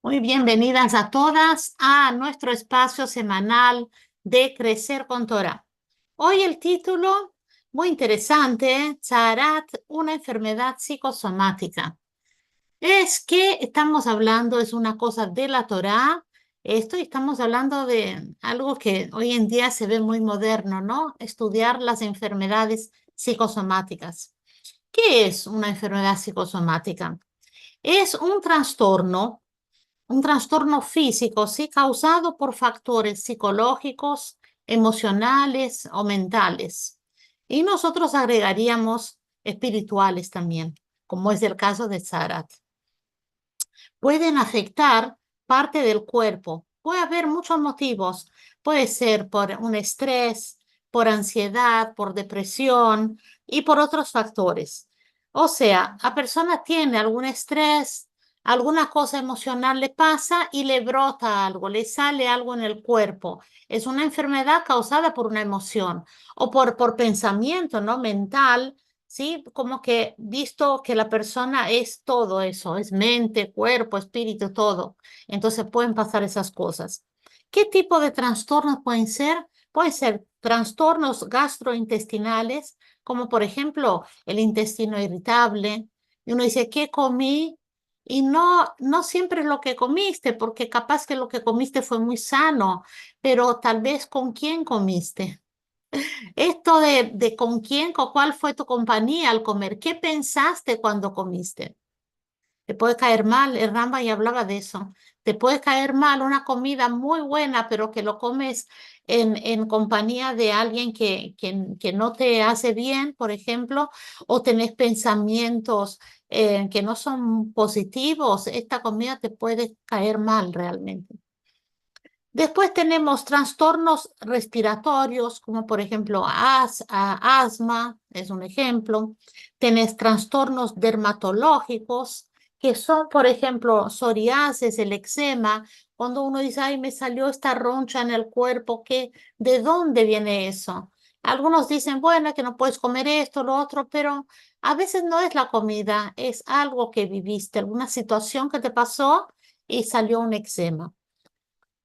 Muy bienvenidas a todas a nuestro espacio semanal de Crecer con Torah. Hoy el título, muy interesante, Tzarat, una enfermedad psicosomática. Es que estamos hablando, es una cosa de la Torah, y estamos hablando de algo que hoy en día se ve muy moderno, ¿no? Estudiar las enfermedades psicosomáticas. ¿Qué es una enfermedad psicosomática? Es un trastorno físico, sí, causado por factores psicológicos, emocionales o mentales. Y nosotros agregaríamos espirituales también, como es el caso de Zarat. Pueden afectar parte del cuerpo. Puede haber muchos motivos. Puede ser por un estrés, por ansiedad, por depresión y por otros factores. O sea, la persona tiene algún estrés, alguna cosa emocional le pasa y le brota algo, le sale algo en el cuerpo. Es una enfermedad causada por una emoción o por pensamiento, ¿no? Mental. ¿Sí? Como que visto que la persona es todo eso, es mente, cuerpo, espíritu, todo. Entonces pueden pasar esas cosas. ¿Qué tipo de trastornos pueden ser? Pueden ser trastornos gastrointestinales, como por ejemplo el intestino irritable. Y uno dice, ¿qué comí? Y no siempre es lo que comiste, porque capaz que lo que comiste fue muy sano, pero tal vez con quién comiste. Esto de con quién, con cuál fue tu compañía al comer, ¿qué pensaste cuando comiste? Te puede caer mal, el Ramba ya hablaba de eso. Te puede caer mal una comida muy buena, pero que lo comes en compañía de alguien que no te hace bien, por ejemplo, o tenés pensamientos que no son positivos, esta comida te puede caer mal realmente. Después tenemos trastornos respiratorios, como por ejemplo asma, es un ejemplo. Tenés trastornos dermatológicos, que son, por ejemplo, psoriasis, el eczema. Cuando uno dice, ay, me salió esta roncha en el cuerpo, ¿de dónde viene eso? Algunos dicen, bueno, que no puedes comer esto, lo otro, pero a veces no es la comida, es algo que viviste, alguna situación que te pasó y salió un eczema.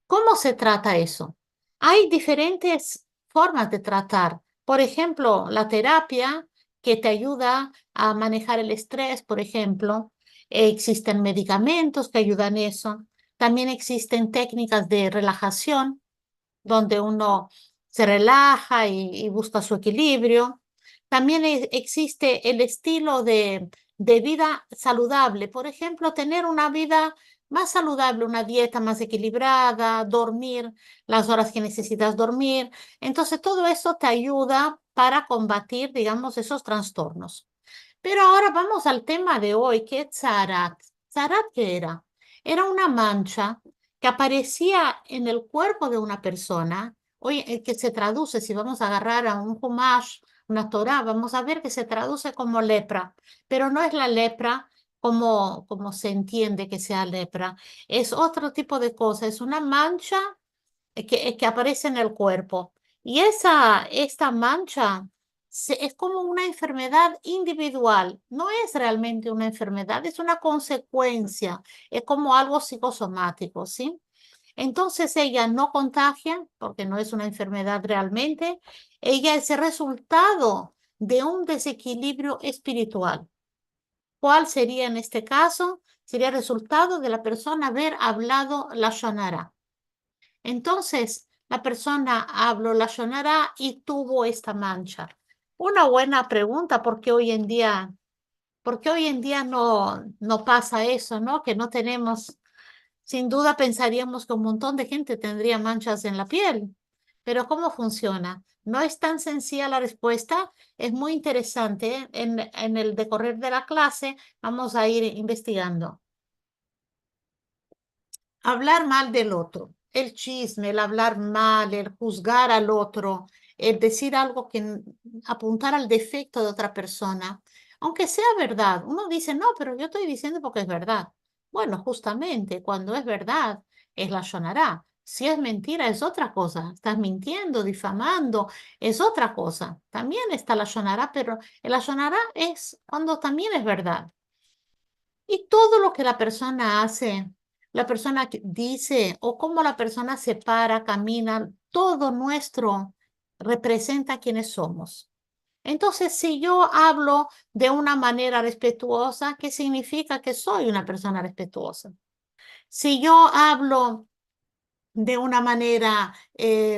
¿Cómo se trata eso? Hay diferentes formas de tratar. Por ejemplo, la terapia que te ayuda a manejar el estrés, por ejemplo. Existen medicamentos que ayudan eso. También existen técnicas de relajación, donde uno se relaja y busca su equilibrio. También existe el estilo de vida saludable. Por ejemplo, tener una vida más saludable, una dieta más equilibrada, dormir las horas que necesitas dormir. Entonces, todo eso te ayuda para combatir, digamos, esos trastornos. Pero ahora vamos al tema de hoy, que es Zarat. ¿Zarat qué era? Era una mancha que aparecía en el cuerpo de una persona, hoy, que se traduce, si vamos a agarrar a un Humash, una Torah, vamos a ver que se traduce como lepra, pero no es la lepra como se entiende que sea lepra, es otro tipo de cosa, es una mancha que aparece en el cuerpo. Y esta mancha es como una enfermedad individual, no es realmente una enfermedad, es una consecuencia, es como algo psicosomático, ¿sí? Entonces ella no contagia porque no es una enfermedad realmente, ella es el resultado de un desequilibrio espiritual. ¿Cuál sería en este caso? Sería el resultado de la persona haber hablado la Shonara. Entonces, la persona habló la Shonara y tuvo esta mancha. Una buena pregunta, porque hoy en día no pasa eso, ¿no? Que no tenemos, sin duda pensaríamos que un montón de gente tendría manchas en la piel, pero ¿cómo funciona? No es tan sencilla la respuesta, es muy interesante, ¿eh? En el decorrer de la clase vamos a ir investigando. Hablar mal del otro, el chisme, el hablar mal, el juzgar al otro, el decir algo apuntar al defecto de otra persona, aunque sea verdad, uno dice, no, pero yo estoy diciendo porque es verdad. Bueno, justamente cuando es verdad, es la shonará. Si es mentira, es otra cosa. Estás mintiendo, difamando, es otra cosa. También está la shonará, pero la shonará es cuando también es verdad. Y todo lo que la persona hace la persona que dice o cómo la persona se para, camina, todo nuestro representa quiénes somos. Entonces, si yo hablo de una manera respetuosa, ¿qué significa que soy una persona respetuosa? Si yo hablo de una manera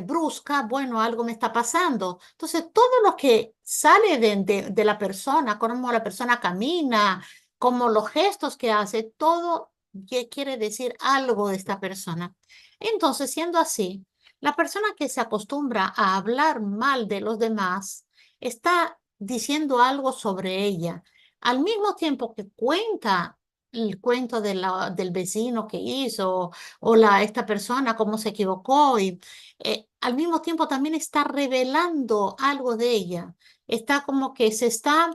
brusca, bueno, algo me está pasando. Entonces, todo lo que sale de la persona, cómo la persona camina, como los gestos que hace, todo quiere decir algo de esta persona. Entonces, siendo así, la persona que se acostumbra a hablar mal de los demás está diciendo algo sobre ella. Al mismo tiempo que cuenta el cuento del vecino que hizo o esta persona cómo se equivocó y al mismo tiempo también está revelando algo de ella. Está como que se está,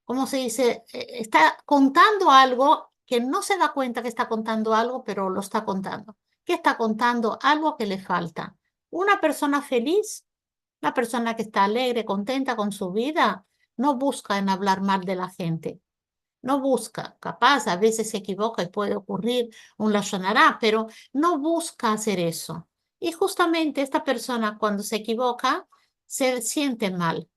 ¿cómo se dice? Está contando algo que no se da cuenta que está contando algo, pero lo está contando. ¿Qué está contando? Algo que le falta. Una persona feliz, una persona que está alegre, contenta con su vida, no busca en hablar mal de la gente. No busca, capaz, a veces se equivoca y puede ocurrir un lashon hara, pero no busca hacer eso. Y justamente esta persona cuando se equivoca se siente mal,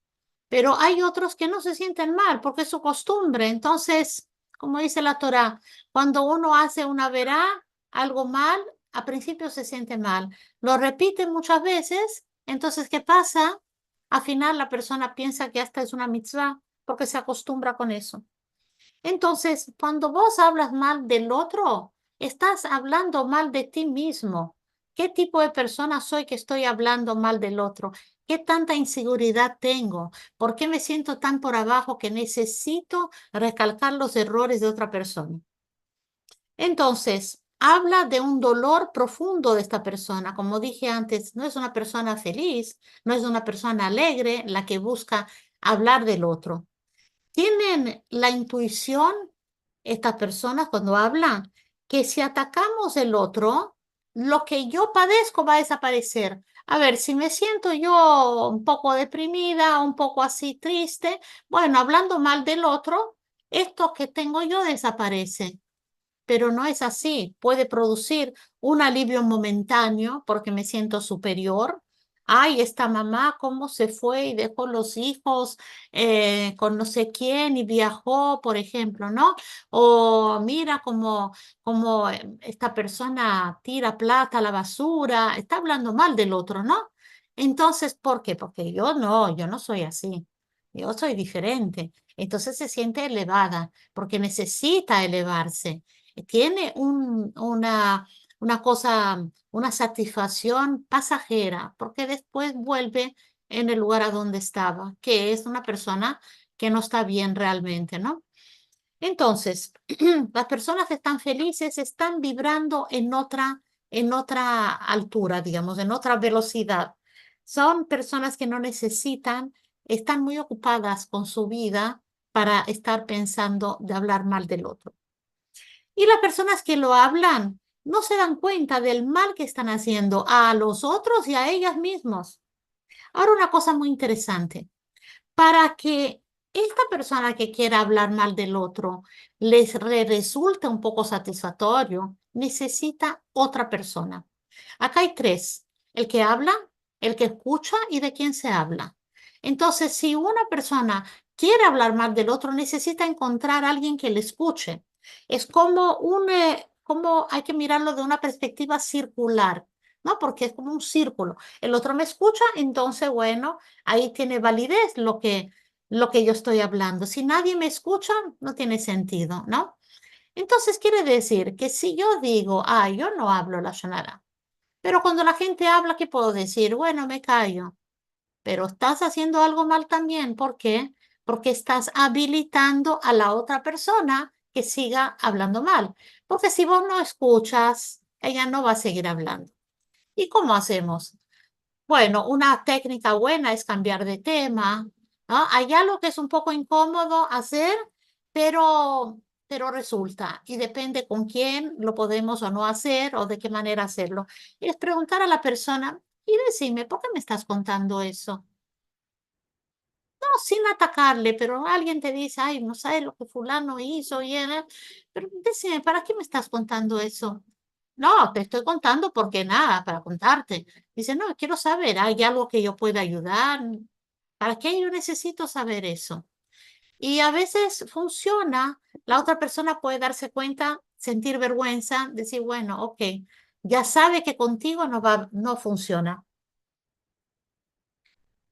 pero hay otros que no se sienten mal porque es su costumbre. Entonces, como dice la Torá, cuando uno hace una verá, algo mal, a principio se siente mal. Lo repite muchas veces, entonces, ¿qué pasa? Al final la persona piensa que hasta es una mitzvah porque se acostumbra con eso. Entonces, cuando vos hablas mal del otro, estás hablando mal de ti mismo. ¿Qué tipo de persona soy que estoy hablando mal del otro? ¿Qué tanta inseguridad tengo? ¿Por qué me siento tan por abajo que necesito recalcar los errores de otra persona? Entonces, habla de un dolor profundo de esta persona. Como dije antes, no es una persona feliz, no es una persona alegre la que busca hablar del otro. Tienen la intuición, estas personas cuando hablan, que si atacamos el otro, lo que yo padezco va a desaparecer. A ver, si me siento yo un poco deprimida, un poco así triste, bueno, hablando mal del otro, esto que tengo yo desaparece, pero no es así. Puede producir un alivio momentáneo porque me siento superior. Ay, esta mamá, cómo se fue y dejó los hijos con no sé quién y viajó, por ejemplo, ¿no? O mira cómo esta persona tira plata a la basura, está hablando mal del otro, ¿no? Entonces, ¿por qué? Porque yo no soy así. Yo soy diferente. Entonces se siente elevada porque necesita elevarse tiene una cosa, una satisfacción pasajera, porque después vuelve en el lugar a donde estaba, que es una persona que no está bien realmente, ¿no? Entonces, las personas que están felices están vibrando en otra altura, digamos, en otra velocidad. Son personas que no necesitan, están muy ocupadas con su vida para estar pensando de hablar mal del otro. Y las personas que lo hablan no se dan cuenta del mal que están haciendo a los otros y a ellas mismos. Ahora una cosa muy interesante. Para que esta persona que quiera hablar mal del otro resulte un poco satisfactorio, necesita otra persona. Acá hay tres, el que habla, el que escucha y de quién se habla. Entonces, si una persona quiere hablar mal del otro, necesita encontrar a alguien que le escuche. Es como hay que mirarlo de una perspectiva circular, ¿no? Porque es como un círculo. El otro me escucha, entonces, bueno, ahí tiene validez lo que yo estoy hablando. Si nadie me escucha, no tiene sentido, ¿no? Entonces quiere decir que si yo digo, yo no hablo la Shonara, pero cuando la gente habla, ¿qué puedo decir? Bueno, me callo, pero estás haciendo algo mal también. ¿Por qué? Porque estás habilitando a la otra persona que siga hablando mal. Porque si vos no escuchas, ella no va a seguir hablando. ¿Y cómo hacemos? Bueno, una técnica buena es cambiar de tema, ¿no? Hay algo que es un poco incómodo hacer, pero resulta y depende con quién lo podemos o no hacer o de qué manera hacerlo. Y es preguntar a la persona y decirme, ¿por qué me estás contando eso? no, sin atacarle, pero alguien te dice, ay, no sabes lo que fulano hizo, pero decime, ¿para qué me estás contando eso? No, te estoy contando porque nada, para contarte. Dice, no, quiero saber, ¿hay algo que yo pueda ayudar? ¿Para qué yo necesito saber eso? Y a veces funciona, la otra persona puede darse cuenta, sentir vergüenza, decir, bueno, ok, ya sabe que contigo no funciona.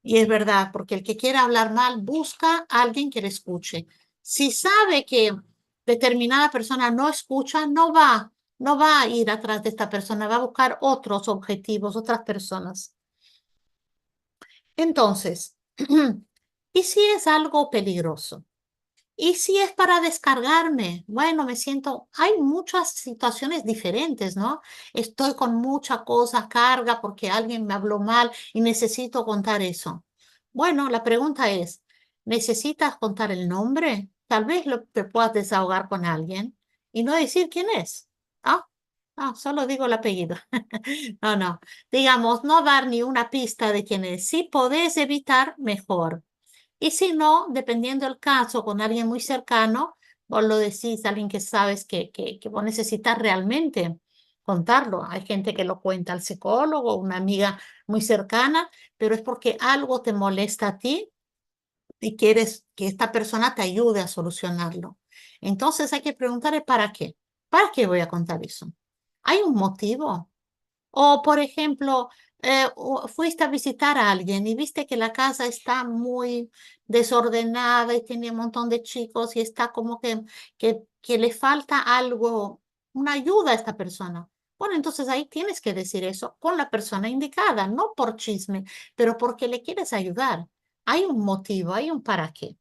Y es verdad, porque el que quiere hablar mal busca a alguien que le escuche. Si sabe que determinada persona no escucha, no va a ir atrás de esta persona, va a buscar otros objetivos, otras personas. Entonces, ¿y si es algo peligroso? ¿Y si es para descargarme? Bueno, me siento, hay muchas situaciones diferentes, ¿no? Estoy con mucha cosa, carga porque alguien me habló mal y necesito contar eso. Bueno, la pregunta es, ¿necesitas contar el nombre? Tal vez te puedas desahogar con alguien y no decir quién es. Ah, solo digo el apellido. No, no. Digamos, no dar ni una pista de quién es. Si podés evitar, mejor. Y si no, dependiendo del caso, con alguien muy cercano, vos lo decís a alguien que sabes que vos necesitas realmente contarlo. Hay gente que lo cuenta al psicólogo, una amiga muy cercana, pero es porque algo te molesta a ti y quieres que esta persona te ayude a solucionarlo. Entonces hay que preguntarle ¿para qué? ¿Para qué voy a contar eso? ¿Hay un motivo? O, por ejemplo, fuiste a visitar a alguien y viste que la casa está muy desordenada y tiene un montón de chicos y está como que le falta algo, una ayuda a esta persona. Bueno, entonces ahí tienes que decir eso con la persona indicada, no por chisme, pero porque le quieres ayudar. Hay un motivo, hay un para qué.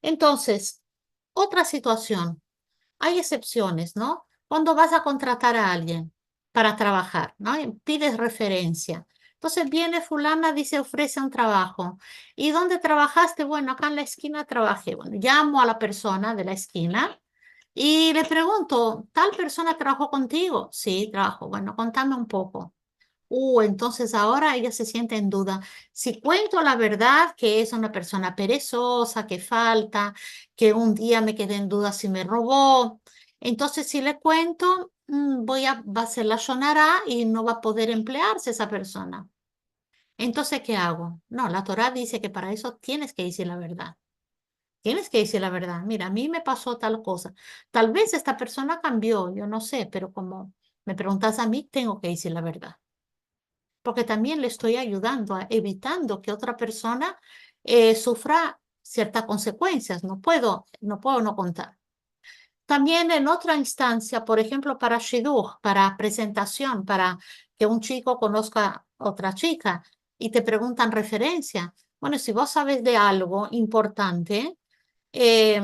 Entonces, otra situación. Hay excepciones, ¿no? Cuando vas a contratar a alguien para trabajar, ¿no? Y pides referencia. Entonces viene fulana, dice, ofrece un trabajo. ¿Y dónde trabajaste? Bueno, acá en la esquina trabajé. Bueno, llamo a la persona de la esquina y le pregunto, ¿tal persona trabajó contigo? Sí, trabajo. Bueno, contame un poco. Entonces ahora ella se siente en duda. Si cuento la verdad, que es una persona perezosa, que falta, que un día me quedé en duda si me robó, entonces si le cuento, se la sonará y no va a poder emplearse esa persona. Entonces, ¿qué hago? No, la Torá dice que para eso tienes que decir la verdad. Tienes que decir la verdad. Mira, a mí me pasó tal cosa. Tal vez esta persona cambió, yo no sé, pero como me preguntas a mí, tengo que decir la verdad porque también le estoy ayudando, evitando que otra persona sufra ciertas consecuencias. No puedo no contar. También en otra instancia, por ejemplo, para shidduch, para presentación, para que un chico conozca a otra chica y te preguntan referencia. Bueno, si vos sabes de algo importante, eh,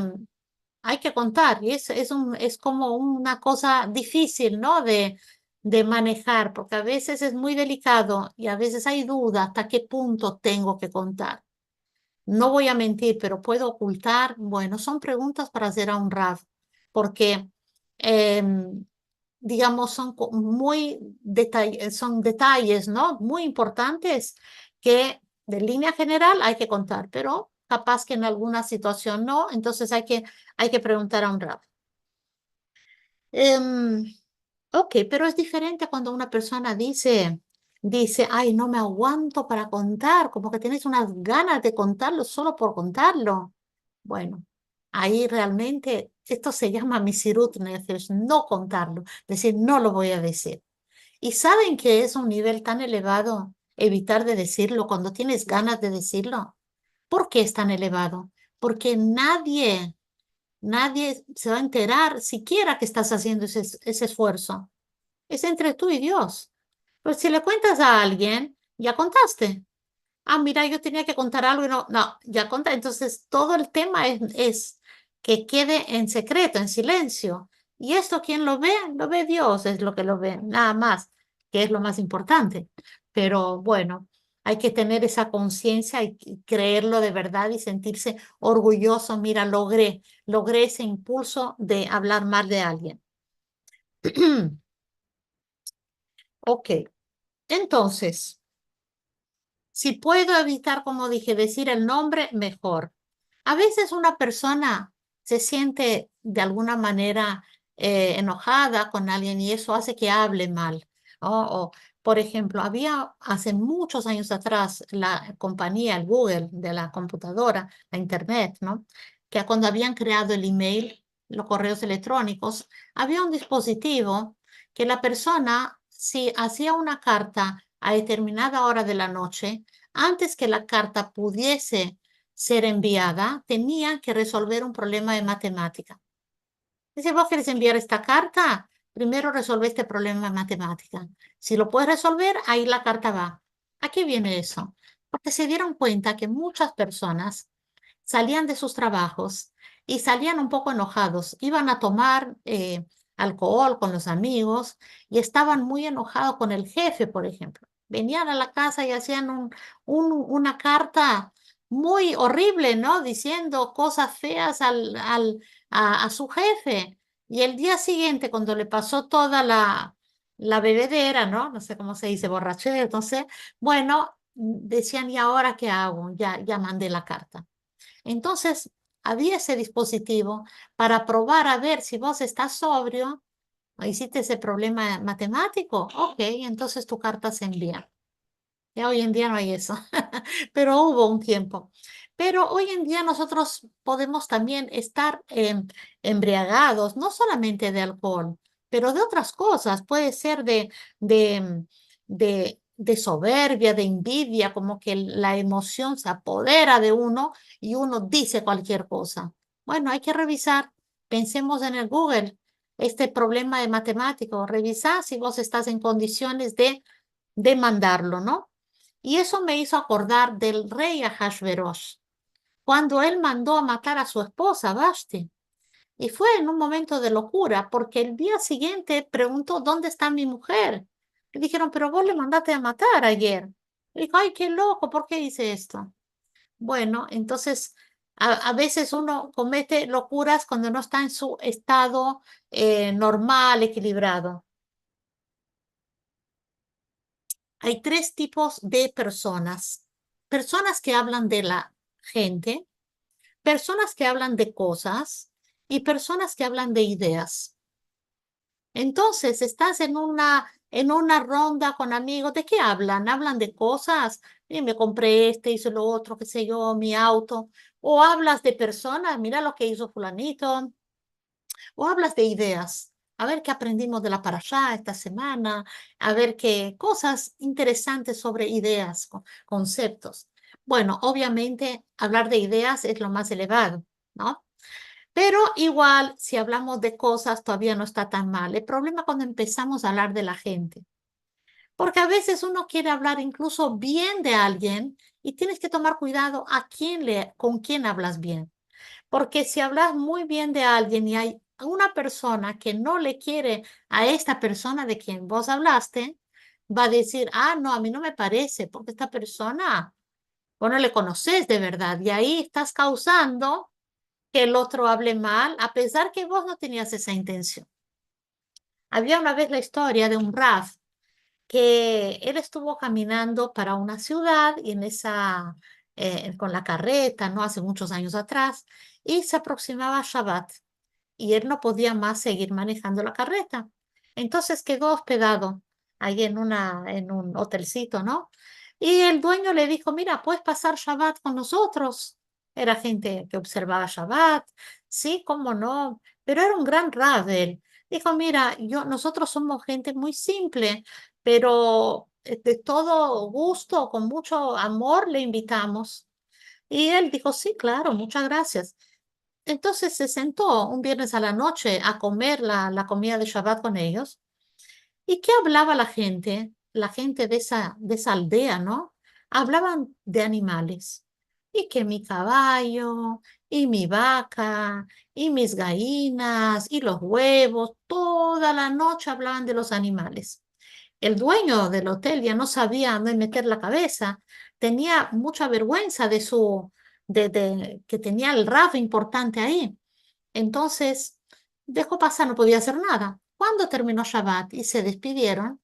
hay que contar y es como una cosa difícil, ¿no? De manejar, porque a veces es muy delicado y a veces hay duda hasta qué punto tengo que contar. No voy a mentir, pero puedo ocultar. Bueno, son preguntas para hacer a un RAF, porque, em, digamos, son detalles, ¿no? Muy importantes que de línea general hay que contar, pero capaz que en alguna situación no, entonces hay que preguntar a un RAF. Em, ok, pero es diferente cuando una persona dice, ay, no me aguanto para contar, como que tienes unas ganas de contarlo solo por contarlo. Bueno, ahí realmente esto se llama misirut nefesh, no contarlo, decir, no lo voy a decir. ¿Y saben que es un nivel tan elevado evitar de decirlo cuando tienes ganas de decirlo? ¿Por qué es tan elevado? Porque nadie se va a enterar siquiera que estás haciendo ese esfuerzo. Es entre tú y Dios. Pues si le cuentas a alguien, ya contaste. Ah, mira, yo tenía que contar algo y no, ya conté. Entonces, todo el tema es que quede en secreto, en silencio. Y esto, ¿quién lo ve? Lo ve Dios, es lo que lo ve, nada más, que es lo más importante. Pero bueno, hay que tener esa conciencia y creerlo de verdad y sentirse orgulloso. Mira, logré ese impulso de hablar mal de alguien. Ok, entonces. Si puedo evitar, como dije, decir el nombre, mejor. A veces una persona se siente de alguna manera enojada con alguien y eso hace que hable mal. O, por ejemplo, había hace muchos años atrás la compañía, el Google de la computadora, la Internet, ¿no? Que cuando habían creado el email, los correos electrónicos, había un dispositivo que la persona, si hacía una carta a determinada hora de la noche, antes que la carta pudiese ser enviada, tenía que resolver un problema de matemática. Dice, vos querés enviar esta carta, primero resolve este problema de matemática. Si lo puedes resolver, ahí la carta va. ¿A qué viene eso? Porque se dieron cuenta que muchas personas salían de sus trabajos y salían un poco enojados. Iban a tomar alcohol con los amigos y estaban muy enojados con el jefe, por ejemplo. Venían a la casa y hacían una carta muy horrible, ¿no? Diciendo cosas feas a su jefe. Y el día siguiente, cuando le pasó toda la bebedera, ¿no? No sé cómo se dice, borrachera, entonces, bueno, decían, ¿y ahora qué hago? Ya mandé la carta. Entonces, había ese dispositivo para probar a ver si vos estás sobrio o hiciste ese problema matemático. Ok, entonces tu carta se envía. Ya hoy en día no hay eso, pero hubo un tiempo. Pero hoy en día nosotros podemos también estar embriagados, no solamente de alcohol, pero de otras cosas. Puede ser de, de soberbia, de envidia, como que la emoción se apodera de uno y uno dice cualquier cosa. Bueno, hay que revisar. Pensemos en el Google, este problema de matemático. Revisar si vos estás en condiciones de mandarlo, ¿no? Y eso me hizo acordar del rey Ahasverosh, cuando él mandó a matar a su esposa, Vashti. Y fue en un momento de locura, porque el día siguiente preguntó, ¿dónde está mi mujer? Le dijeron, pero vos le mandaste a matar ayer. Le dijo, ay, qué loco, ¿por qué hice esto? Bueno, entonces a veces uno comete locuras cuando no está en su estado normal, equilibrado. Hay tres tipos de personas. Personas que hablan de la gente, personas que hablan de cosas y personas que hablan de ideas. Entonces, estás en una ronda con amigos, ¿de qué hablan? Hablan de cosas, me compré este, hice lo otro, qué sé yo, mi auto. O hablas de personas, mira lo que hizo fulanito. O hablas de ideas. A ver qué aprendimos de la parashá esta semana, a ver qué cosas interesantes sobre ideas, conceptos. Bueno, obviamente hablar de ideas es lo más elevado, ¿no? Pero igual, si hablamos de cosas, todavía no está tan mal. El problema es cuando empezamos a hablar de la gente, porque a veces uno quiere hablar incluso bien de alguien y tienes que tomar cuidado con quién hablas bien. Porque si hablas muy bien de alguien y hay una persona que no le quiere a esta persona de quien vos hablaste, va a decir, ah, no, a mí no me parece, porque esta persona, vos no le conoces de verdad. Y ahí estás causando que el otro hable mal, a pesar que vos no tenías esa intención. Había una vez la historia de un Raf que él estuvo caminando para una ciudad y con la carreta, ¿no? Hace muchos años atrás, y se aproximaba Shabbat y él no podía más seguir manejando la carreta. Entonces quedó hospedado ahí en un hotelcito, ¿no? Y el dueño le dijo, mira, puedes pasar Shabbat con nosotros. Era gente que observaba Shabbat, sí, cómo no, pero era un gran rab él. Dijo, mira, nosotros somos gente muy simple, pero de todo gusto, con mucho amor, le invitamos. Y él dijo, sí, claro, muchas gracias. Entonces se sentó un viernes a la noche a comer la comida de Shabbat con ellos. ¿Y qué hablaba la gente? La gente de esa aldea, ¿no? Hablaban de animales. Y que mi caballo, y mi vaca, y mis gallinas, y los huevos, toda la noche hablaban de los animales. El dueño del hotel ya no sabía dónde meter la cabeza, tenía mucha vergüenza de que tenía el raf importante ahí. Entonces, dejó pasar, no podía hacer nada. Cuando terminó Shabbat y se despidieron,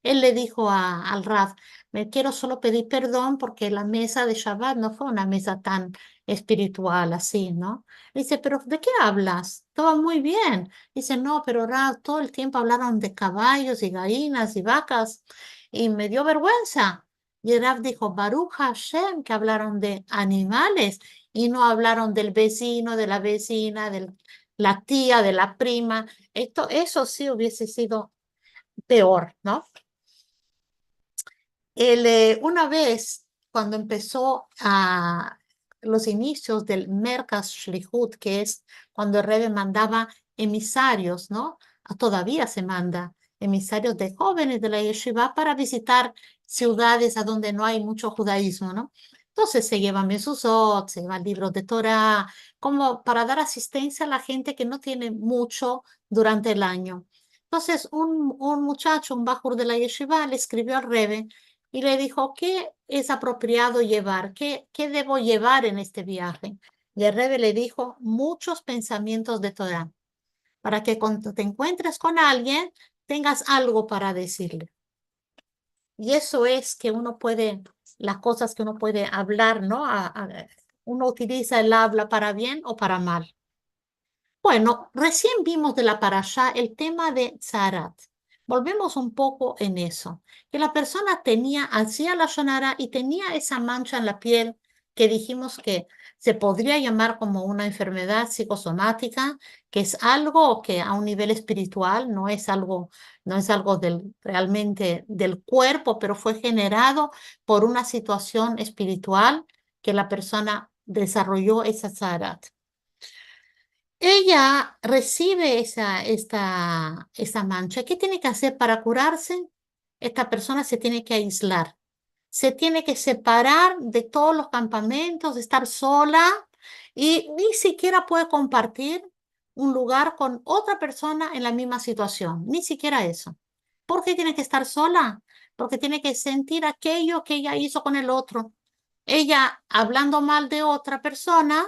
él le dijo al Raf, me quiero solo pedir perdón porque la mesa de Shabbat no fue una mesa tan espiritual así, ¿no? Dice, pero ¿de qué hablas? Todo muy bien. Dice, no, pero todo el tiempo hablaron de caballos y gallinas y vacas y me dio vergüenza. Y Rav dijo, Baruch Hashem, que hablaron de animales y no hablaron del vecino, de la vecina, de la tía, de la prima. Eso sí hubiese sido peor, ¿no? Una vez, cuando empezó los inicios del Merkaz Shlihut, que es cuando el Rebbe mandaba emisarios, ¿no? Todavía se manda emisarios de jóvenes de la yeshiva para visitar ciudades a donde no hay mucho judaísmo, ¿no? Entonces se llevan mezuzot, se llevan libros de Torah, como para dar asistencia a la gente que no tiene mucho durante el año. Entonces un muchacho, un bajur de la yeshiva, le escribió al Rebbe y le dijo, ¿qué es apropiado llevar? ¿Qué debo llevar en este viaje? Y el Rebbe le dijo, muchos pensamientos de Torah, para que cuando te encuentres con alguien, tengas algo para decirle. Y eso es que uno puede, las cosas que uno puede hablar, ¿no? Uno utiliza el habla para bien o para mal. Bueno, recién vimos de la parashá el tema de Zarat. Volvemos un poco en eso, que la persona hacía la shonara y tenía esa mancha en la piel que dijimos que se podría llamar como una enfermedad psicosomática, que es algo que a un nivel espiritual no es algo realmente del cuerpo, pero fue generado por una situación espiritual que la persona desarrolló esa Zarat. Ella recibe esa mancha. ¿Qué tiene que hacer para curarse? Esta persona se tiene que aislar, se tiene que separar de todos los campamentos, estar sola y ni siquiera puede compartir un lugar con otra persona en la misma situación, ni siquiera eso. ¿Por qué tiene que estar sola? Porque tiene que sentir aquello que ella hizo con el otro. Ella, hablando mal de otra persona,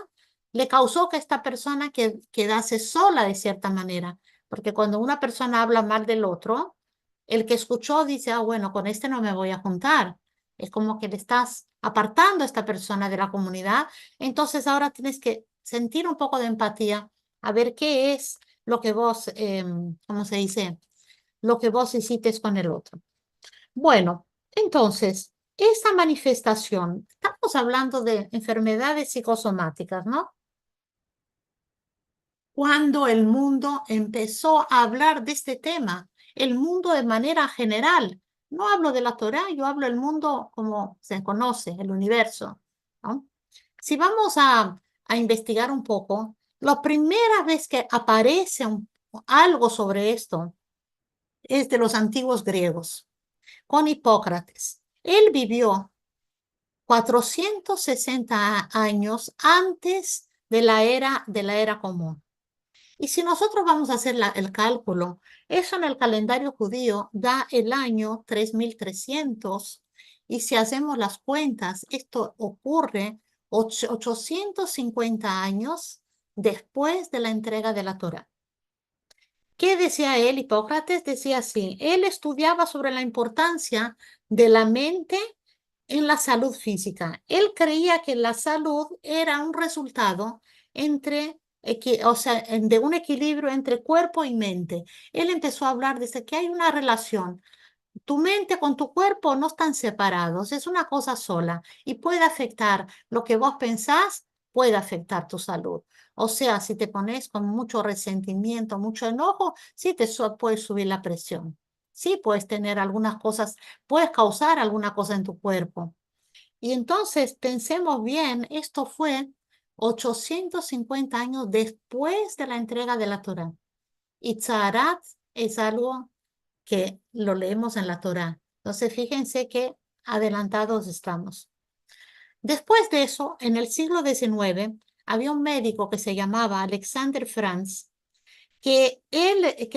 le causó que esta persona quedase sola de cierta manera. Porque cuando una persona habla mal del otro, el que escuchó dice, ah, bueno, con este no me voy a juntar. Es como que le estás apartando a esta persona de la comunidad. Entonces ahora tienes que sentir un poco de empatía, a ver qué es lo que vos, ¿cómo se dice? Lo que vos hiciste con el otro. Bueno, entonces, esta manifestación, estamos hablando de enfermedades psicosomáticas, ¿no? Cuando el mundo empezó a hablar de este tema, el mundo de manera general, no hablo de la Torá, yo hablo del mundo como se conoce, el universo, ¿no? Si vamos a investigar un poco, la primera vez que aparece algo sobre esto es de los antiguos griegos, con Hipócrates. Él vivió 460 años antes de la era común. Y si nosotros vamos a hacer el cálculo, eso en el calendario judío da el año 3300. Y si hacemos las cuentas, esto ocurre 850 años después de la entrega de la Torá. ¿Qué decía él? Hipócrates decía así, él estudiaba sobre la importancia de la mente en la salud física. Él creía que la salud era un resultado o sea, de un equilibrio entre cuerpo y mente. Él empezó a hablar, dice que hay una relación. Tu mente con tu cuerpo no están separados, es una cosa sola y puede afectar lo que vos pensás, puede afectar tu salud. O sea, si te pones con mucho resentimiento, mucho enojo, sí puede subir la presión. Sí puedes tener algunas cosas, puedes causar alguna cosa en tu cuerpo. Y entonces pensemos bien, esto fue 850 años después de la entrega de la Torá. Y Tzarat es algo que lo leemos en la Torá. Entonces, fíjense qué adelantados estamos. Después de eso, en el siglo XIX, había un médico que se llamaba Alexander Franz, que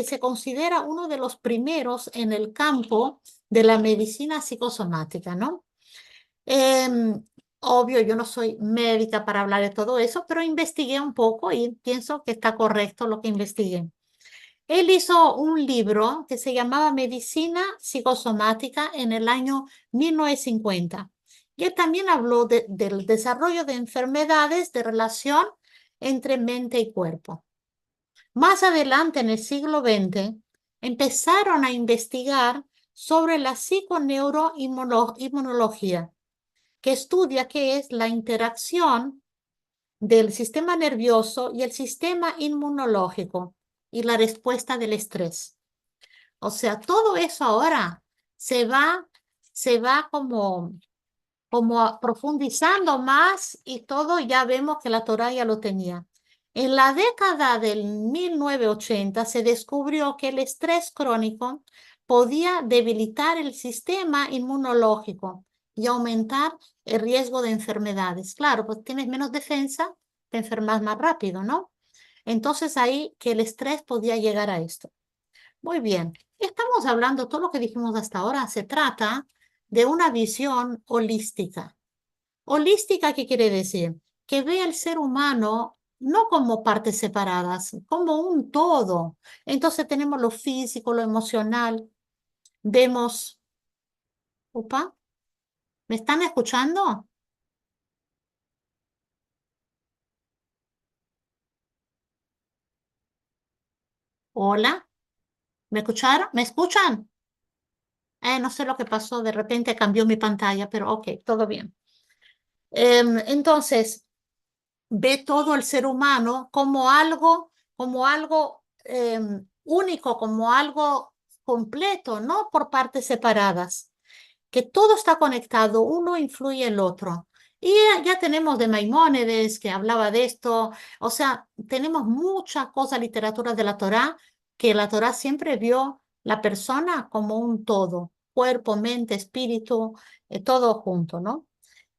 se considera uno de los primeros en el campo de la medicina psicosomática, ¿no? Em, Obvio, yo no soy médica para hablar de todo eso, pero investigué un poco y pienso que está correcto lo que investigué. Él hizo un libro que se llamaba Medicina Psicosomática en el año 1950. Y él también habló del desarrollo de enfermedades de relación entre mente y cuerpo. Más adelante, en el siglo XX, empezaron a investigar sobre la psiconeuroinmunología, que estudia qué es la interacción del sistema nervioso y el sistema inmunológico y la respuesta del estrés. O sea, todo eso ahora se va, se va como profundizando más y todo ya vemos que la Torá ya lo tenía. En la década del 1980 se descubrió que el estrés crónico podía debilitar el sistema inmunológico y aumentar el riesgo de enfermedades. Claro, pues tienes menos defensa, te enfermas más rápido, ¿no? Entonces ahí que el estrés podía llegar a esto. Muy bien, estamos hablando, todo lo que dijimos hasta ahora se trata de una visión holística. Holística, ¿qué quiere decir? Que ve al ser humano no como partes separadas, como un todo. Entonces tenemos lo físico, lo emocional, vemos, opa, ¿me están escuchando? Hola, ¿me escucharon? ¿Me escuchan? No sé lo que pasó, de repente cambió mi pantalla, pero ok, todo bien. Entonces, ve todo el ser humano como algo único, como algo completo, no por partes separadas, que todo está conectado, uno influye en el otro. Y ya tenemos de Maimónides que hablaba de esto, o sea, tenemos mucha cosa, literatura de la Torá, que la Torá siempre vio la persona como un todo, cuerpo, mente, espíritu, todo junto, ¿no?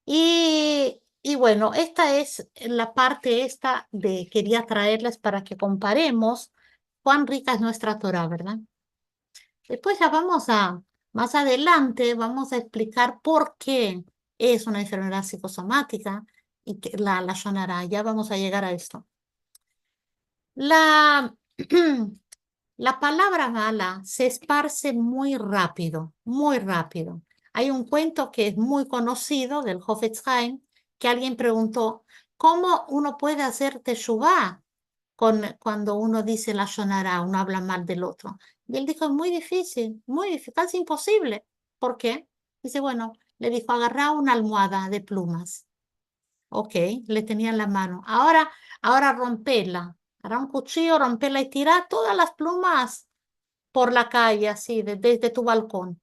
Y bueno, esta es la parte esta de quería traerles para que comparemos cuán rica es nuestra Torah, ¿verdad? Después ya más adelante vamos a explicar por qué es una enfermedad psicosomática y que la Shonara. Ya vamos a llegar a esto. La, la palabra mala se esparce muy rápido, muy rápido. Hay un cuento que es muy conocido del Hafetz Haim, que alguien preguntó, ¿cómo uno puede hacer teshuvá cuando uno dice la shonara, uno habla mal del otro? Y él dijo, es muy difícil, casi imposible. ¿Por qué? Dice, bueno, le dijo, agarra una almohada de plumas. Ok, le tenía en la mano. Ahora rompela. Hará un cuchillo, rompela y tira todas las plumas por la calle, así, desde tu balcón.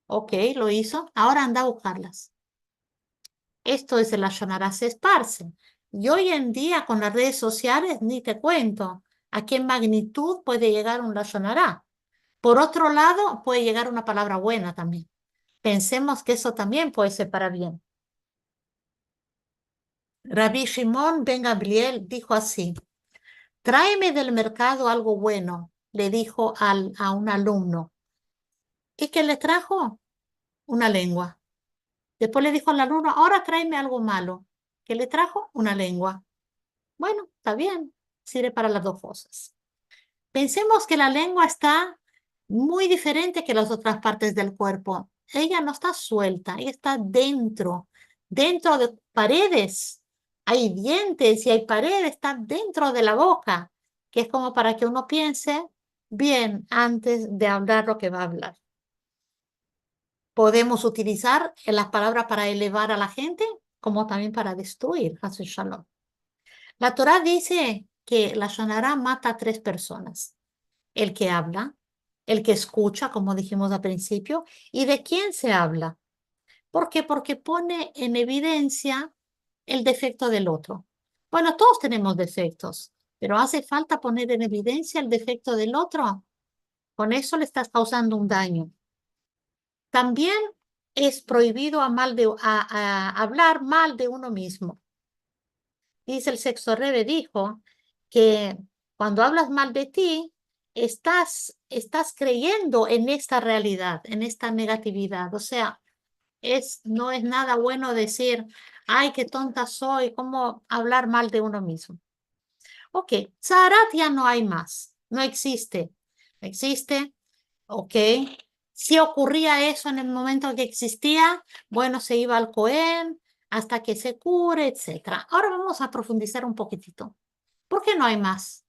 Ok, lo hizo. Ahora anda a buscarlas. Esto es el Ayonará se esparce. Y hoy en día con las redes sociales, ni te cuento a qué magnitud puede llegar un Ayonará. Por otro lado, puede llegar una palabra buena también. Pensemos que eso también puede ser para bien. Rabbi Shimon ben Gabriel dijo así. Tráeme del mercado algo bueno, le dijo a un alumno. ¿Y qué le trajo? Una lengua. Después le dijo al alumno, ahora tráeme algo malo. ¿Qué le trajo? Una lengua. Bueno, está bien, sirve para las dos cosas. Pensemos que la lengua está muy diferente que las otras partes del cuerpo. Ella no está suelta, ella está dentro de paredes. Hay dientes y hay paredes, está dentro de la boca, que es como para que uno piense bien antes de hablar lo que va a hablar. Podemos utilizar las palabras para elevar a la gente como también para destruir. Hace shalom. La Torá dice que la Shonará mata a tres personas. El que habla, el que escucha, como dijimos al principio, y de quién se habla. ¿Por qué? Porque pone en evidencia el defecto del otro. Bueno, todos tenemos defectos, pero hace falta poner en evidencia el defecto del otro. Con eso le estás causando un daño. También es prohibido hablar mal de uno mismo. Dice el sexto Rebbe dijo que cuando hablas mal de ti, estás creyendo en esta realidad, en esta negatividad. O sea, no es nada bueno decir, ay, qué tonta soy, cómo hablar mal de uno mismo. Ok, Zaharat ya no hay más, no existe. ¿Existe? Ok. Si ocurría eso en el momento que existía, bueno, se iba al Cohen hasta que se cure, etcétera. Ahora vamos a profundizar un poquitito. ¿Por qué no hay más?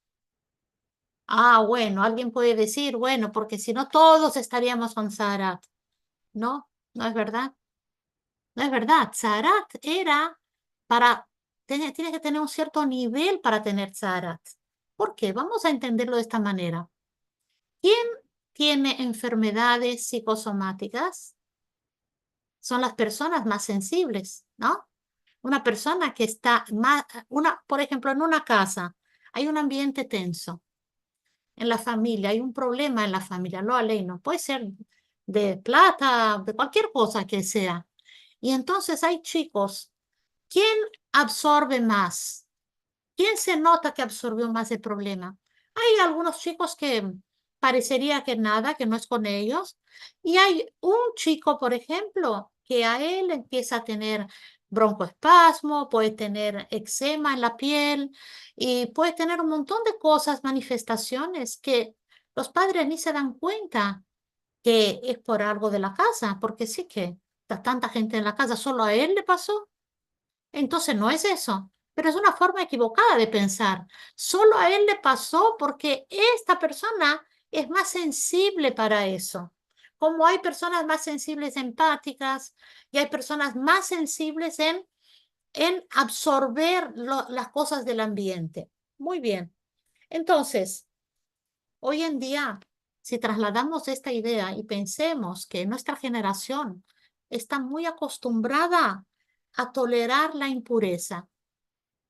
Ah, bueno, alguien puede decir, bueno, porque si no todos estaríamos con Zaharat. No, no es verdad. No es verdad. Zaharat era para, tiene que tener un cierto nivel para tener Zaharat. ¿Por qué? Vamos a entenderlo de esta manera. ¿Quién tiene enfermedades psicosomáticas? Son las personas más sensibles, ¿no? Una persona que está más, por ejemplo, en una casa hay un ambiente tenso, en la familia hay un problema en la familia, lo no puede ser de plata, de cualquier cosa que sea. Y entonces hay chicos, ¿quién absorbe más? ¿Quién se nota que absorbió más el problema? Hay algunos chicos que parecería que nada, que no es con ellos. Y hay un chico, por ejemplo, que a él empieza a tener broncoespasmo, puede tener eczema en la piel y puede tener un montón de cosas, manifestaciones que los padres ni se dan cuenta que es por algo de la casa, porque sí que está tanta gente en la casa, solo a él le pasó. Entonces no es eso, pero es una forma equivocada de pensar. Solo a él le pasó porque esta persona es más sensible para eso. Como hay personas más sensibles empáticas y hay personas más sensibles en absorber las cosas del ambiente. Muy bien. Entonces, hoy en día, si trasladamos esta idea y pensemos que nuestra generación está muy acostumbrada a tolerar la impureza.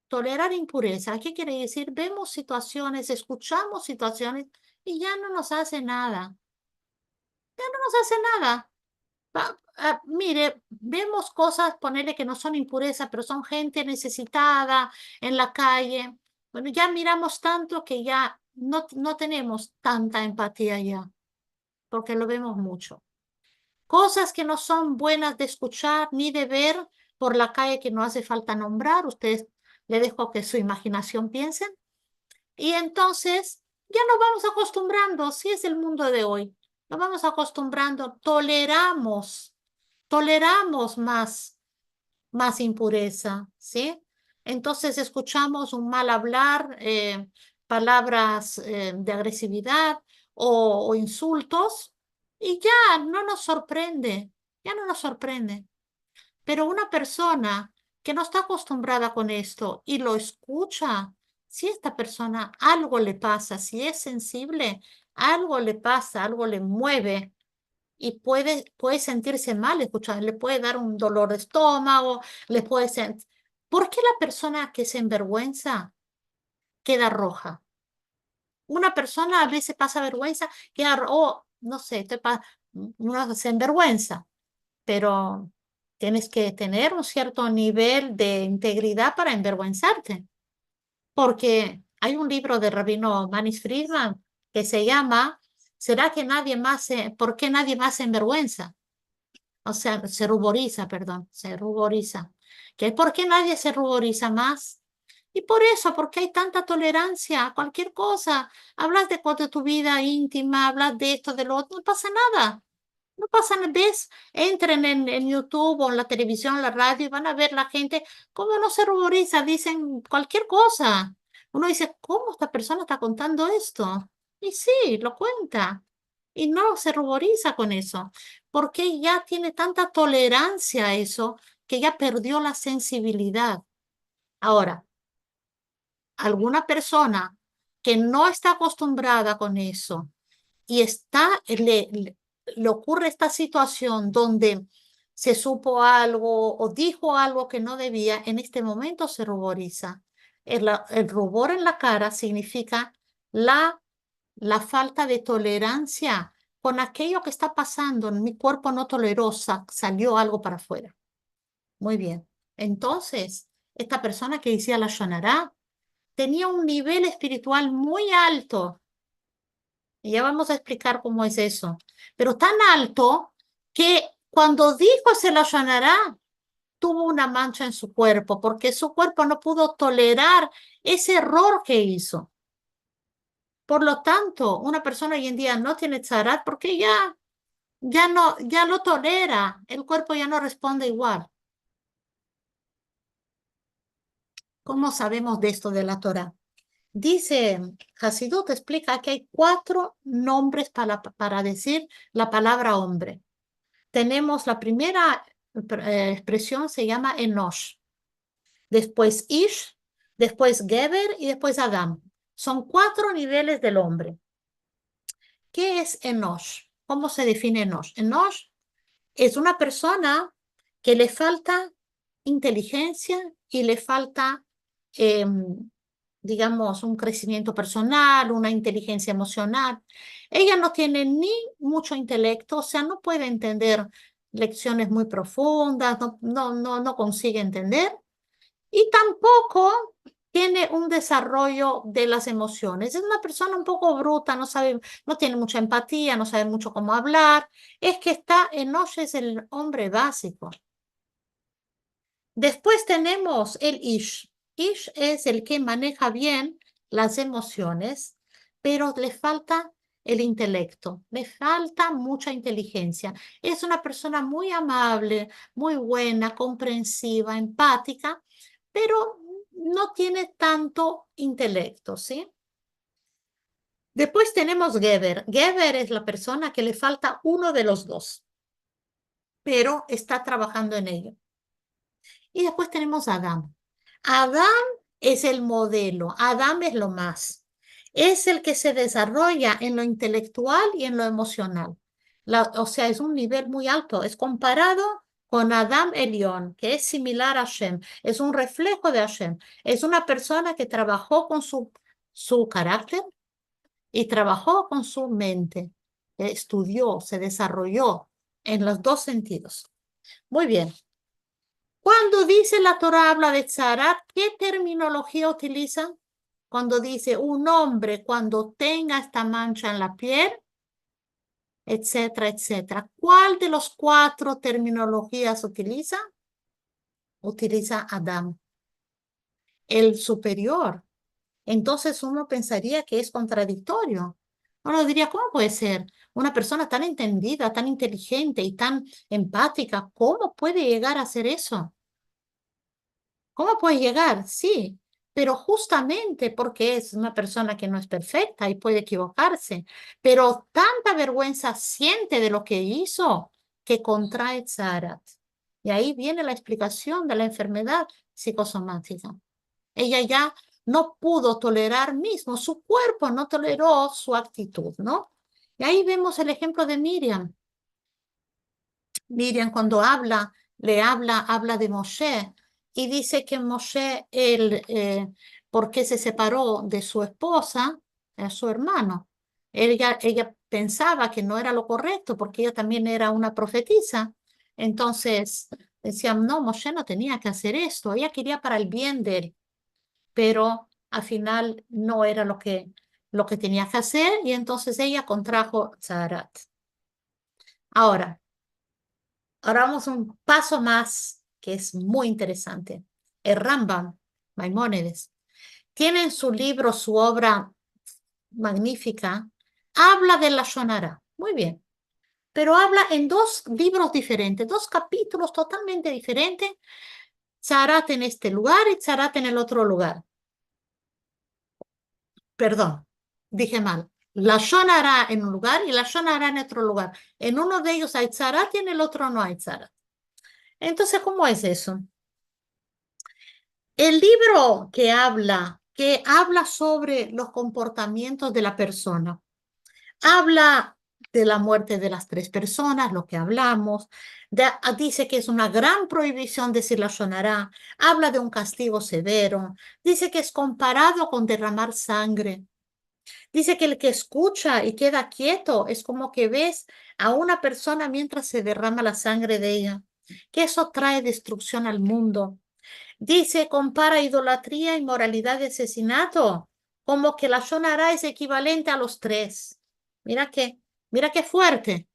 Tolerar impureza, ¿qué quiere decir? Vemos situaciones, escuchamos situaciones y ya no nos hace nada. Ya no nos hace nada. Mire, vemos cosas, ponerle que no son impureza, pero son gente necesitada en la calle. Bueno, ya miramos tanto que ya no tenemos tanta empatía ya, porque lo vemos mucho. Cosas que no son buenas de escuchar ni de ver por la calle que no hace falta nombrar. Ustedes le dejo que su imaginación piensen. Y entonces ya nos vamos acostumbrando, así es el mundo de hoy. Nos vamos acostumbrando, toleramos más impureza, ¿sí? Entonces escuchamos un mal hablar, palabras de agresividad o insultos y ya no nos sorprende, ya no nos sorprende. Pero una persona que no está acostumbrada con esto y lo escucha, si esta persona algo le pasa, si es sensible, algo le pasa, algo le mueve y puede sentirse mal escuchar, le puede dar un dolor de estómago, le puede sentir. ¿Por qué la persona que se envergüenza queda roja? Una persona a veces pasa vergüenza, no sé, uno se envergüenza, pero tienes que tener un cierto nivel de integridad para envergüenzarte, porque hay un libro de Rabino Manis Friedman que se llama ¿Será que nadie más ¿por qué nadie más se envergüenza? O sea, se ruboriza, perdón, se ruboriza. ¿Qué? ¿Por qué nadie se ruboriza más? Y por eso, porque hay tanta tolerancia a cualquier cosa. Hablas de tu vida íntima, hablas de esto, de lo otro, no pasa nada. No pasa nada, ¿ves? Entren en YouTube o en la televisión, la radio y van a ver la gente cómo no se ruboriza, dicen cualquier cosa. Uno dice, ¿cómo esta persona está contando esto? Y sí, lo cuenta. Y no se ruboriza con eso, porque ya tiene tanta tolerancia a eso que ya perdió la sensibilidad. Ahora, alguna persona que no está acostumbrada con eso y le ocurre esta situación donde se supo algo o dijo algo que no debía, en este momento se ruboriza. El rubor en la cara significa la, la falta de tolerancia con aquello que está pasando. Mi cuerpo no toleró, salió algo para afuera. Muy bien. Entonces, esta persona que decía la Shonará tenía un nivel espiritual muy alto y ya vamos a explicar cómo es eso. Pero tan alto que cuando dijo se lo allanará, tuvo una mancha en su cuerpo, porque su cuerpo no pudo tolerar ese error que hizo. Por lo tanto, una persona hoy en día no tiene tzarat porque ya lo tolera, el cuerpo ya no responde igual. ¿Cómo sabemos de esto de la Torah? Dice, Hasidut explica que hay 4 nombres para decir la palabra hombre. Tenemos la primera expresión, se llama Enosh, después Ish, después Geber y después Adam. Son 4 niveles del hombre. ¿Qué es Enosh? ¿Cómo se define Enosh? Enosh es una persona que le falta inteligencia y le falta, digamos, un crecimiento personal, una inteligencia emocional. Ella no tiene ni mucho intelecto, o sea, no puede entender lecciones muy profundas, no consigue entender y tampoco tiene un desarrollo de las emociones. Es una persona un poco bruta, no sabe, no tiene mucha empatía, no sabe mucho cómo hablar. Es que está Enosh es el hombre básico. Después tenemos el Ish. Ish es el que maneja bien las emociones, pero le falta el intelecto, le falta mucha inteligencia. Es una persona muy amable, muy buena, comprensiva, empática, pero no tiene tanto intelecto, ¿sí? Después tenemos Geber. Geber es la persona que le falta uno de los dos, pero está trabajando en ello. Y después tenemos Adam. Adam es el modelo, Adam es lo más. Es el que se desarrolla en lo intelectual y en lo emocional. O sea, es un nivel muy alto. Es comparado con Adam Elión, que es similar a Hashem. Es un reflejo de Hashem. Es una persona que trabajó con su carácter y trabajó con su mente. Estudió, se desarrolló en los dos sentidos. Muy bien. Cuando dice la Torah habla de Tzara, ¿qué terminología utiliza? Cuando dice un hombre cuando tenga esta mancha en la piel, etcétera, etcétera. ¿Cuál de los 4 terminologías utiliza? Utiliza Adam, el superior. Entonces uno pensaría que es contradictorio. Uno diría, ¿cómo puede ser? Una persona tan entendida, tan inteligente y tan empática, ¿cómo puede llegar a hacer eso? ¿Cómo puede llegar? Sí, pero justamente porque es una persona que no es perfecta y puede equivocarse, pero tanta vergüenza siente de lo que hizo que contrae Tzarat. Y ahí viene la explicación de la enfermedad psicosomática. Ella ya no pudo tolerar mismo, su cuerpo no toleró su actitud, ¿no? Y ahí vemos el ejemplo de Miriam. Miriam cuando habla de Moshe y dice que Moshe, ¿por qué se separó de su esposa, su hermano? Ella pensaba que no era lo correcto porque ella también era una profetisa. Entonces decían, no, Moshe no tenía que hacer esto, ella quería para el bien de él, pero al final no era lo que tenía que hacer y entonces ella contrajo Zaharat. Ahora, Ahora vamos un paso más que es muy interesante. El Rambam, Maimónides, tiene en su libro, su obra magnífica, habla de la Shonara. Muy bien, pero habla en 2 libros diferentes, 2 capítulos totalmente diferentes. Zarat en este lugar y Zarat en el otro lugar. Perdón, dije mal. La Shonara en un lugar y la Shonara en otro lugar. En uno de ellos hay Zarat y en el otro no hay Zarat. Entonces, ¿cómo es eso? El libro que habla sobre los comportamientos de la persona, habla de la muerte de las 3 personas, lo que hablamos, dice que es una gran prohibición decir la Shonará, habla de un castigo severo, dice que es comparado con derramar sangre, dice que el que escucha y queda quieto es como que ves a una persona mientras se derrama la sangre de ella, que eso trae destrucción al mundo. Dice, compara idolatría, inmoralidad y asesinato, como que la Shonará es equivalente a los 3. Mira mira qué fuerte.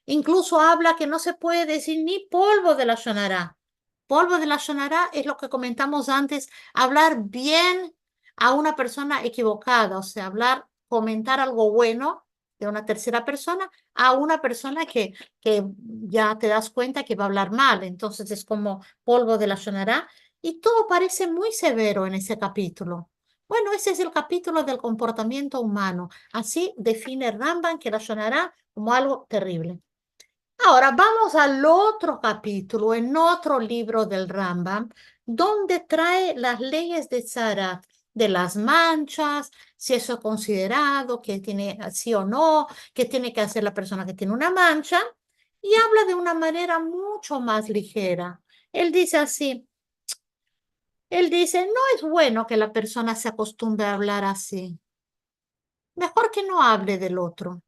Incluso habla que no se puede decir ni polvo de la Shonará. Polvo de la Shonará es lo que comentamos antes, hablar bien a una persona equivocada, o sea, hablar comentar algo bueno de una tercera persona a una persona que ya te das cuenta que va a hablar mal. Entonces es como polvo de la Shonará. Y todo parece muy severo en ese capítulo. Bueno, ese es el capítulo del comportamiento humano. Así define Rambam que la Shonará como algo terrible. Ahora vamos al otro capítulo, en otro libro del Rambam, donde trae las leyes de Tzara, de las manchas, si eso es considerado, que tiene sí o no, qué tiene que hacer la persona que tiene una mancha, y habla de una manera mucho más ligera. Él dice así, él dice, no es bueno que la persona se acostumbre a hablar así, mejor que no hable del otro.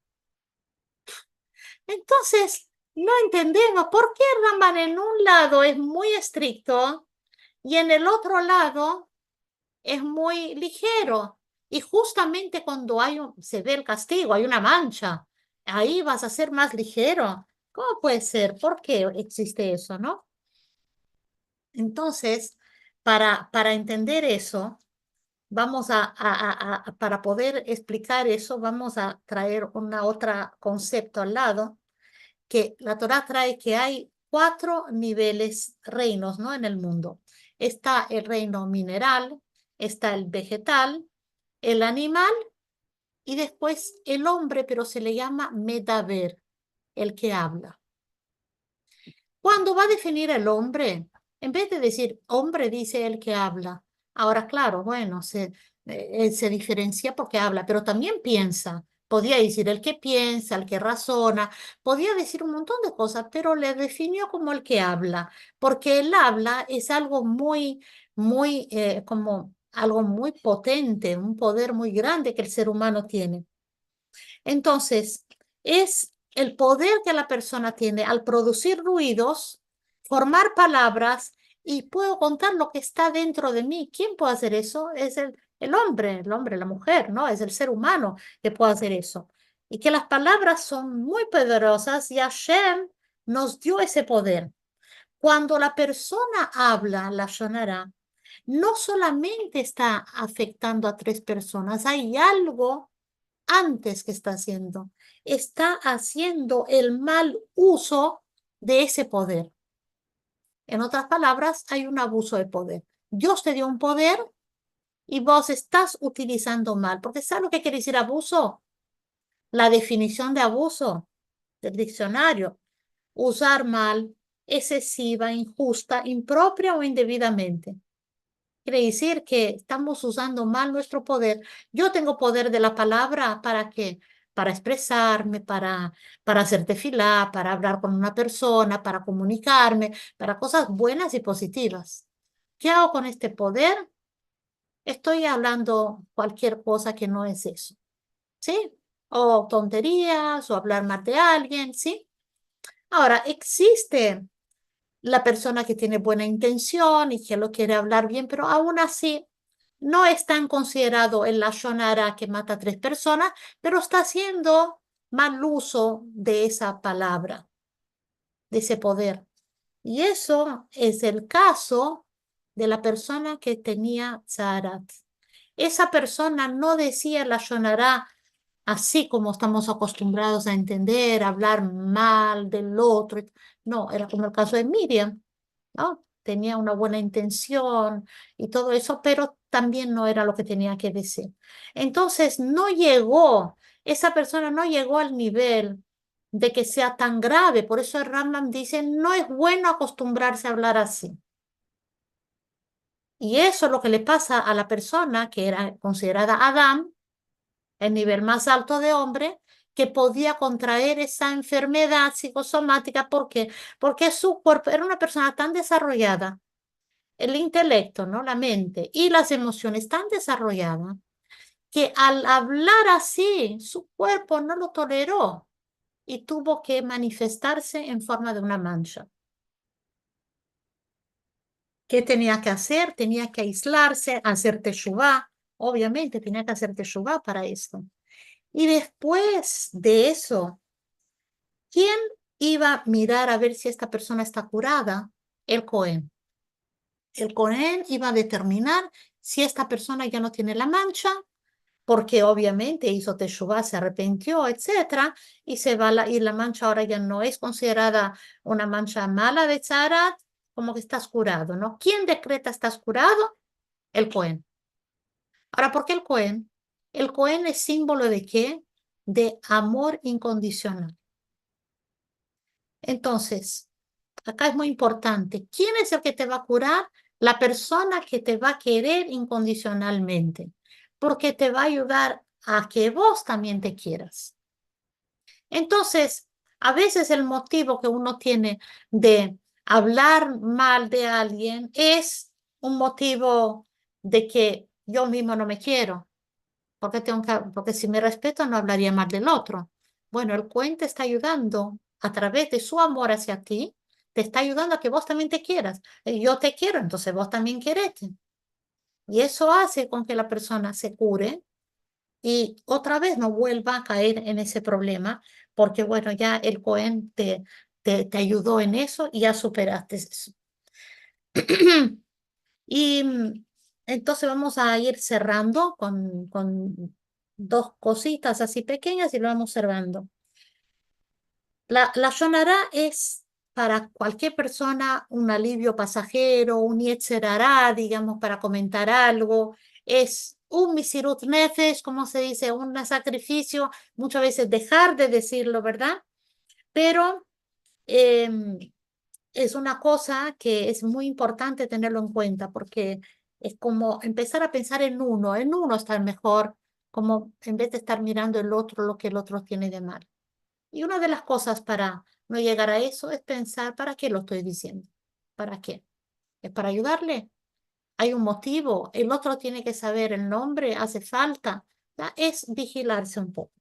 Entonces, no entendemos por qué Ramban en un lado es muy estricto y en el otro lado es muy ligero. Y justamente cuando se ve el castigo, hay una mancha, ahí vas a ser más ligero. ¿Cómo puede ser? ¿Por qué existe eso, no? Entonces, para entender eso, para poder explicar eso, vamos a traer una otra concepto al lado que la Torá trae que hay 4 niveles, reinos, ¿no? En el mundo. Está el reino mineral, está el vegetal, el animal y después el hombre, pero se le llama Medaber, el que habla. Cuando va a definir el hombre, en vez de decir hombre, dice el que habla. Ahora, claro, bueno, se diferencia porque habla, pero también piensa. Podía decir el que piensa, el que razona, podía decir un montón de cosas, pero le definió como el que habla, porque el habla es algo como algo muy potente, un poder muy grande que el ser humano tiene. Entonces, es el poder que la persona tiene al producir ruidos, formar palabras y puedo contar lo que está dentro de mí. ¿Quién puede hacer eso? Es el hombre, la mujer, ¿no? Es el ser humano que puede hacer eso. Y que las palabras son muy poderosas y Hashem nos dio ese poder. Cuando la persona habla la Shonara, no solamente está afectando a 3 personas, hay algo antes que está haciendo el mal uso de ese poder. En otras palabras, hay un abuso de poder. Dios te dio un poder y vos estás utilizando mal, porque ¿sabes lo que quiere decir abuso? La definición de abuso del diccionario: usar mal, excesiva, injusta, impropia o indebidamente. Quiere decir que estamos usando mal nuestro poder. Yo tengo poder de la palabra, ¿para qué? Para expresarme, para hacer tefilá, para hablar con una persona, para comunicarme, para cosas buenas y positivas. ¿Qué hago con este poder? Estoy hablando cualquier cosa que no es eso, ¿sí? O tonterías, o hablar mal de alguien, ¿sí? Ahora, existe la persona que tiene buena intención y que lo quiere hablar bien, pero aún así no es tan considerado el lashon hara que mata a 3 personas, pero está haciendo mal uso de esa palabra, de ese poder. Y eso es el caso de la persona que tenía Zaharat. Esa persona no decía lashon hara así como estamos acostumbrados a entender, hablar mal del otro. No, era como el caso de Miriam, ¿no? Tenía una buena intención y todo eso, pero también no era lo que tenía que decir. Entonces, esa persona no llegó al nivel de que sea tan grave. Por eso el Rambam dice, no es bueno acostumbrarse a hablar así. Y eso es lo que le pasa a la persona que era considerada Adán, el nivel más alto de hombre, que podía contraer esa enfermedad psicosomática. ¿Por qué? Porque su cuerpo era una persona tan desarrollada, el intelecto, ¿no? La mente y las emociones tan desarrolladas, que al hablar así, su cuerpo no lo toleró y tuvo que manifestarse en forma de una mancha. ¿Qué tenía que hacer? Tenía que aislarse, hacer teshuvá. Obviamente tenía que hacer teshuvá para esto. Y después de eso, ¿quién iba a mirar a ver si esta persona está curada? El Cohen. El Cohen iba a determinar si esta persona ya no tiene la mancha porque obviamente hizo teshuvá, se arrepintió, etcétera, y y la mancha ahora ya no es considerada una mancha mala de Tzarat, como que estás curado, ¿no? ¿Quién decreta estás curado? El Cohen. Ahora, ¿por qué el Cohen? El Cohen es símbolo de qué? De amor incondicional. Entonces, acá es muy importante. ¿Quién es el que te va a curar? La persona que te va a querer incondicionalmente, porque te va a ayudar a que vos también te quieras. Entonces, a veces el motivo que uno tiene de hablar mal de alguien es un motivo de que yo mismo no me quiero, porque si me respeto no hablaría mal del otro. Bueno, el cuento está ayudando a través de su amor hacia ti, te está ayudando a que vos también te quieras. Yo te quiero, entonces vos también querete. Y eso hace con que la persona se cure y otra vez no vuelva a caer en ese problema, porque bueno, ya el Cohen te ayudó en eso y ya superaste eso. Y entonces vamos a ir cerrando con dos cositas así pequeñas y lo vamos cerrando. La Shonará es para cualquier persona un alivio pasajero, un Yetzer Hará, digamos, para comentar algo. Es un Misirut Nefesh, como se dice, un sacrificio, muchas veces dejar de decirlo, ¿verdad? Pero em, es una cosa que es muy importante tenerlo en cuenta porque es como empezar a pensar en uno estar mejor, como en vez de estar mirando el otro, lo que el otro tiene de mal. Y una de las cosas para no llegar a eso es pensar, ¿para qué lo estoy diciendo? ¿Para qué? ¿Es para ayudarle? ¿Hay un motivo? ¿El otro tiene que saber el nombre? ¿Hace falta? Ya, es vigilarse un poco.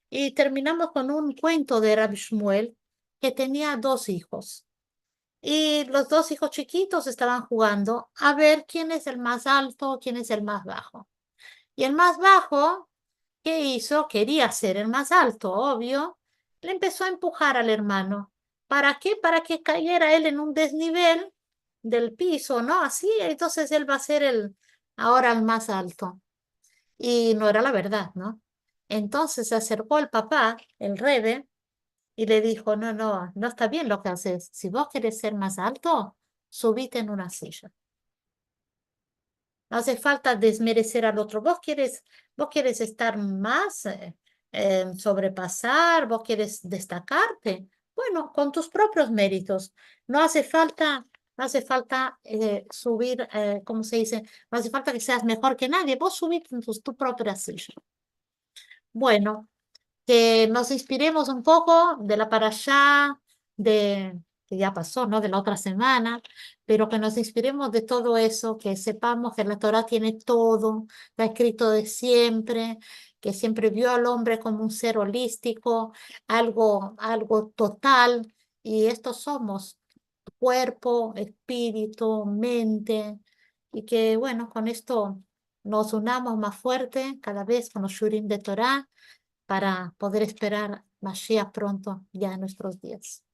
Y terminamos con un cuento de Rabbi Shmuel que tenía dos hijos. Y los dos hijos chiquitos estaban jugando a ver quién es el más alto, quién es el más bajo. Y el más bajo, ¿qué hizo? Quería ser el más alto, obvio. Le empezó a empujar al hermano. ¿Para qué? Para que cayera él en un desnivel del piso, ¿no? Así, entonces él va a ser ahora el más alto. Y no era la verdad, ¿no? Entonces se acercó el papá, el Rebe, y le dijo, no, no, no está bien lo que haces. Si vos querés ser más alto, subite en una silla. No hace falta desmerecer al otro. Vos quieres estar más, sobrepasar, vos quieres destacarte. Bueno, con tus propios méritos. No hace falta, no hace falta subir, ¿cómo se dice? No hace falta que seas mejor que nadie. Vos subite en tu propia silla. Bueno, que nos inspiremos un poco de la parashá que ya pasó, ¿no? De la otra semana, pero que nos inspiremos de todo eso, que sepamos que la Torá tiene todo, está escrito de siempre, que siempre vio al hombre como un ser holístico, algo total, y estos somos cuerpo, espíritu, mente, y que bueno, con esto nos unamos más fuerte cada vez con los shurim de Torá para poder esperar Mashiach pronto ya en nuestros días.